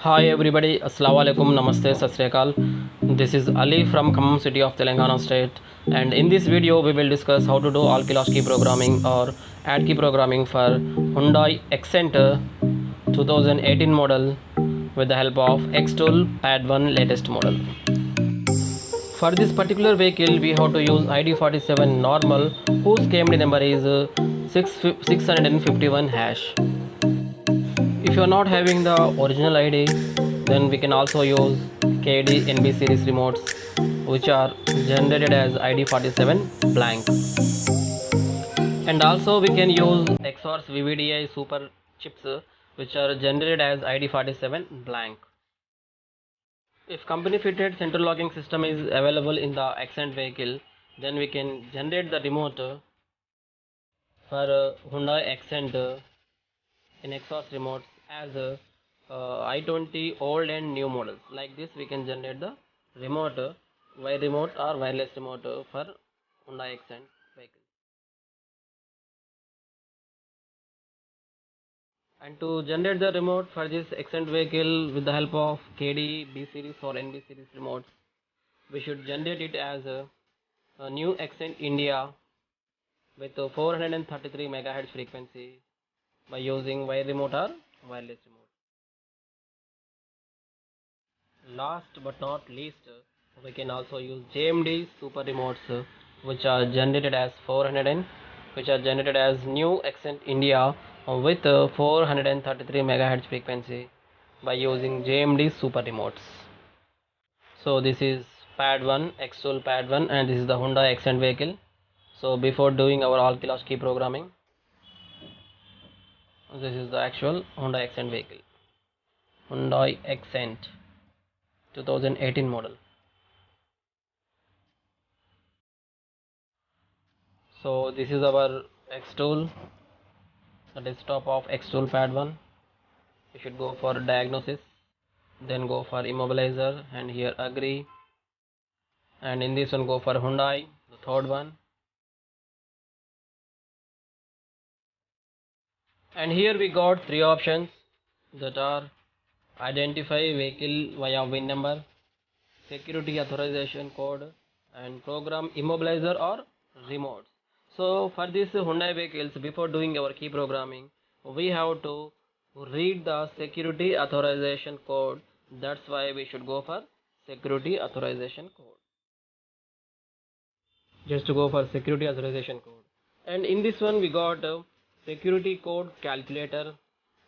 Hi everybody, Assalamu alaikum, Namaste, Sat Sri Akal. This is Ali from Khammam city of Telangana state, and in this video we will discuss how to do all key key programming or add key programming for Hyundai Accent 2018 model with the help of Xtool Pad 1 latest model. For this particular vehicle we have to use ID47 normal whose KMD number is 651 hash. If you are not having the original ID, then we can also use KD NB series remotes which are generated as ID47 blank, and also we can use Xors VVDI super chips which are generated as ID47 blank. If company fitted central locking system is available in the Accent vehicle, then we can generate the remote for Hyundai Accent in Xos remotes as i20 old and new models. Like this we can generate the remote, wire remote or wireless remote for Hyundai Accent vehicle. And to generate the remote for this Accent vehicle with the help of KD, B series or NB series remotes, we should generate it as a new Accent India with 433 MHz frequency by using wire remote or wireless remote. Last but not least, we can also use JMD super remotes which are generated as 400 which are generated as new Accent India with 433 MHz frequency by using JMD super remotes. So this is pad 1, Xtool pad 1, and this is the Hyundai Accent vehicle. So before doing our all key programming, this is the actual Hyundai Accent vehicle. Hyundai Accent 2018 model. So this is our Xtool, the desktop of Xtool pad 1. You should go for diagnosis, then go for immobilizer, and here agree, and in this one go for Hyundai, the third one, and here we got three options that are identify vehicle via VIN number, security authorization code, and program immobilizer or remote. So for this Hyundai vehicles, before doing our key programming, we have to read the security authorization code. That's why we should go for security authorization code. Just to go for security authorization code. And in this one we got security code calculator,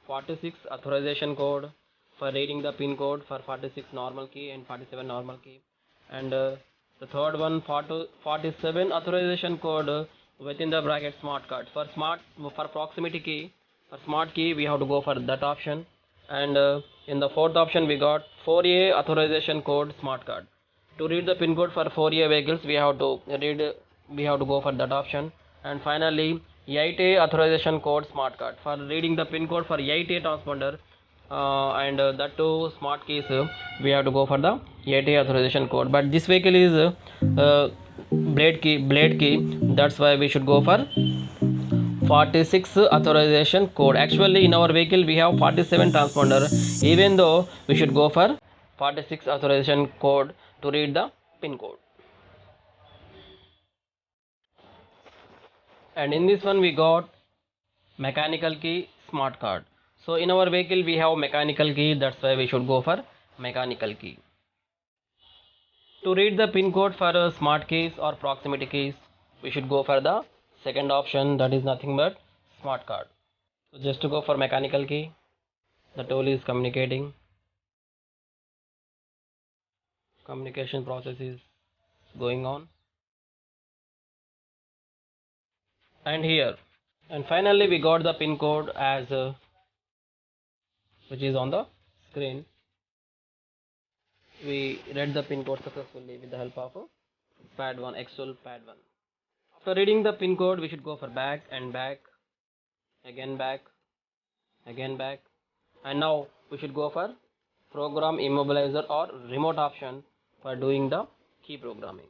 46 authorization code for reading the pin code for 46 normal key and 47 normal key, and the third one 47 authorization code within the bracket smart card for proximity key. For smart key we have to go for that option, and in the fourth option we got 4A authorization code smart card. To read the pin code for 4A vehicles we have to go for that option, and finally 8A authorization code smart card for reading the pin code for 8A transponder, and that too smart keys we have to go for the 8A authorization code, but this vehicle is blade key, that's why we should go for 46 authorization code. Actually in our vehicle we have 47 transponder, even though we should go for 46 authorization code to read the pin code. And in this one we got mechanical key smart card. So in our vehicle we have mechanical key, that's why we should go for mechanical key. To read the pin code for smart keys or proximity keys, we should go for the second option, that is nothing but smart card. So just to go for mechanical key, the tool is communication process is going on, and here, and finally we got the pin code as which is on the screen. We read the pin code successfully with the help of pad 1, Xtool pad 1. After reading the pin code we should go for back and back, again back, again back, and now we should go for program immobilizer or remote option for doing the key programming.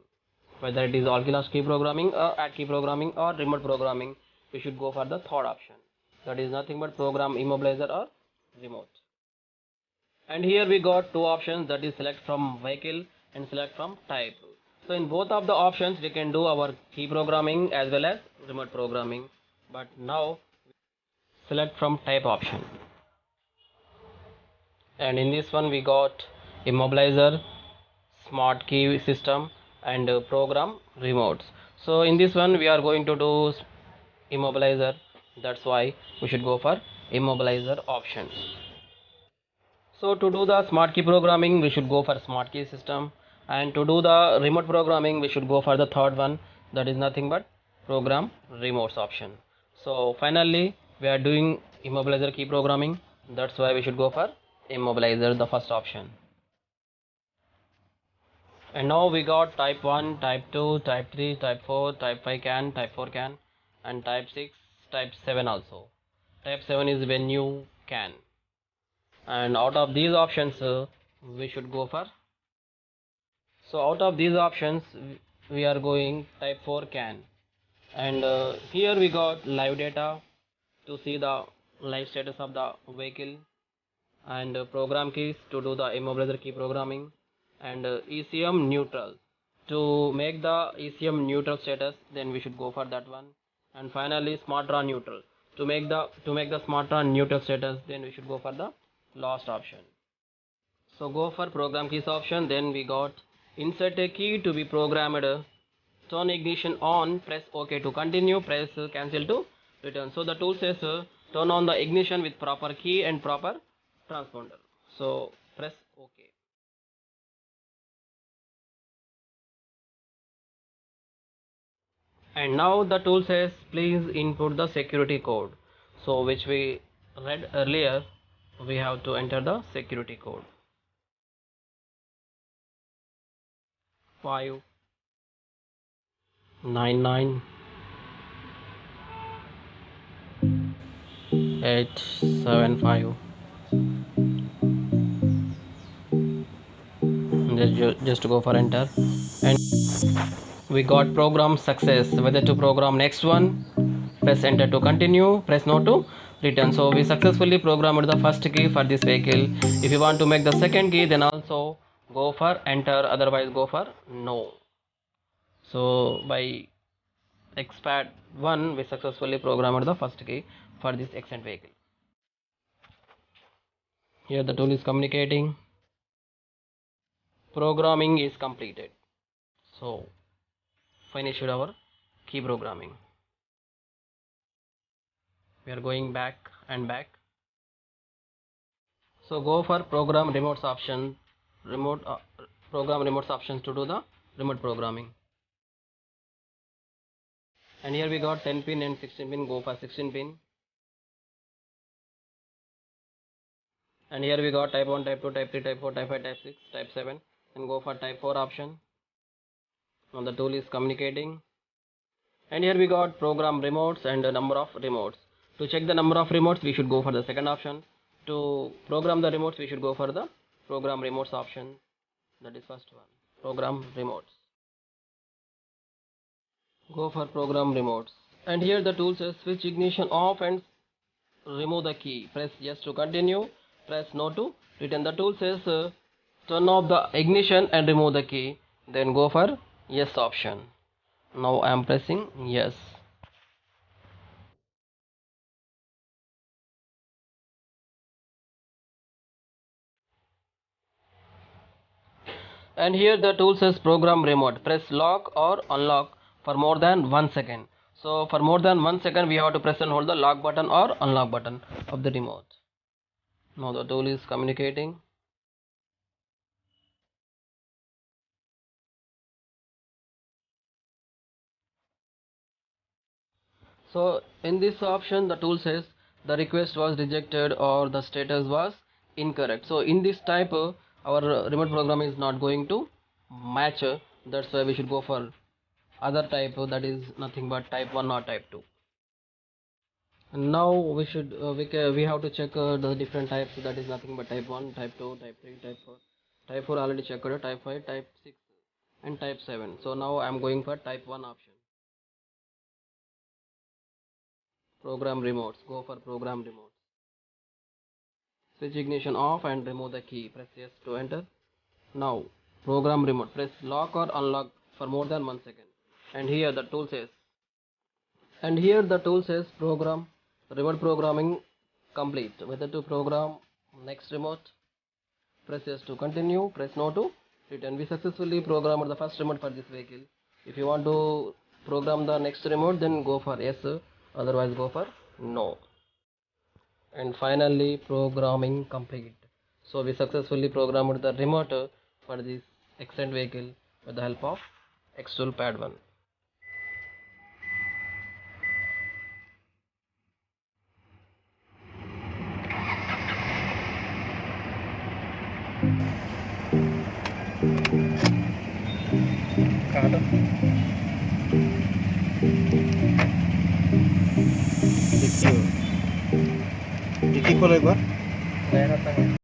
Whether it is all key programming or add key programming or remote programming, we should go for the third option, that is nothing but program immobilizer or remote. And here we got two options, that is select from vehicle and select from type. So in both of the options we can do our key programming as well as remote programming. But now select from type option. And in this one we got immobilizer, smart key system, and program remotes. So in this one we are going to do immobilizer, that's why we should go for immobilizer option. So to do the smart key programming we should go for smart key system, and to do the remote programming we should go for the third one, that is nothing but program remotes option. So finally we are doing immobilizer key programming, that's why we should go for immobilizer, the first option. And now we got type 1, type 2, type 3, type 4, type 5 can, type 4 can, and type 6, type 7 also. Type 7 is when you can. And out of these options we should go for, so out of these options we are going type 4 can. And here we got live data to see the live status of the vehicle, and program keys to do the immobilizer key programming, and ECM neutral to make the ECM neutral status, then we should go for that one. And finally smart draw neutral to make the smart draw neutral status, then we should go for the last option. So go for program keys option, then we got insert a key to be programmed, turn ignition on, press OK to continue, press cancel to return. So the tool says turn on the ignition with proper key and proper transponder. So press OK. And now the tool says please input the security code. So which we read earlier, we have to enter the security code 599875. Just go for enter, and we got program success. Whether to program next one, press enter to continue, press no to return. So we successfully programmed the first key for this vehicle. If you want to make the second key, then also go for enter, otherwise go for no. So by expat 1 we successfully programmed the first key for this accent vehicle. Here the tool is communicating, programming is completed. So finished our key programming. We are going back and back. So go for program remotes option, remote program remotes options to do the remote programming. And here we got 10 pin and 16 pin, go for 16 pin. And here we got type 1, type 2, type 3, type 4, type 5, type 6, type 7, and go for type 4 option. Now the tool is communicating. And here we got program remotes and the number of remotes. To check the number of remotes we should go for the second option. To program the remotes we should go for the program remotes option, that is first one, program remotes. Go for program remotes. And here the tool says switch ignition off and remove the key. Press yes to continue, press no to return. The tool says turn off the ignition and remove the key, then go for yes option. Now I am pressing yes. And here the tool says program remote, press lock or unlock for more than 1 second. So for more than 1 second we have to press and hold the lock button or unlock button of the remote. Now the tool is communicating. So in this option the tool says the request was rejected or the status was incorrect. So in this type our remote program is not going to match, that's why we should go for other type, that is nothing but type 1 or type 2. And now we should we have to check the different types, that is nothing but type 1, type 2, type 3, type 4. Type 4 already checked, type 5, type 6, and type 7. So now I am going for type 1 option, program remotes. Go for program remotes. Switch ignition off and remove the key. Press yes to enter. Now program remote. Press lock or unlock for more than 1 second. And here the tool says program remote programming complete. Whether to program next remote. Press yes to continue. Press no to return. We successfully programmed the first remote for this vehicle. If you want to program the next remote, then go for yes. Otherwise, go for no. And finally, programming complete. So we successfully programmed the remote for this Accent vehicle with the help of Xtool Pad 1. देखिए खोलो एक बार।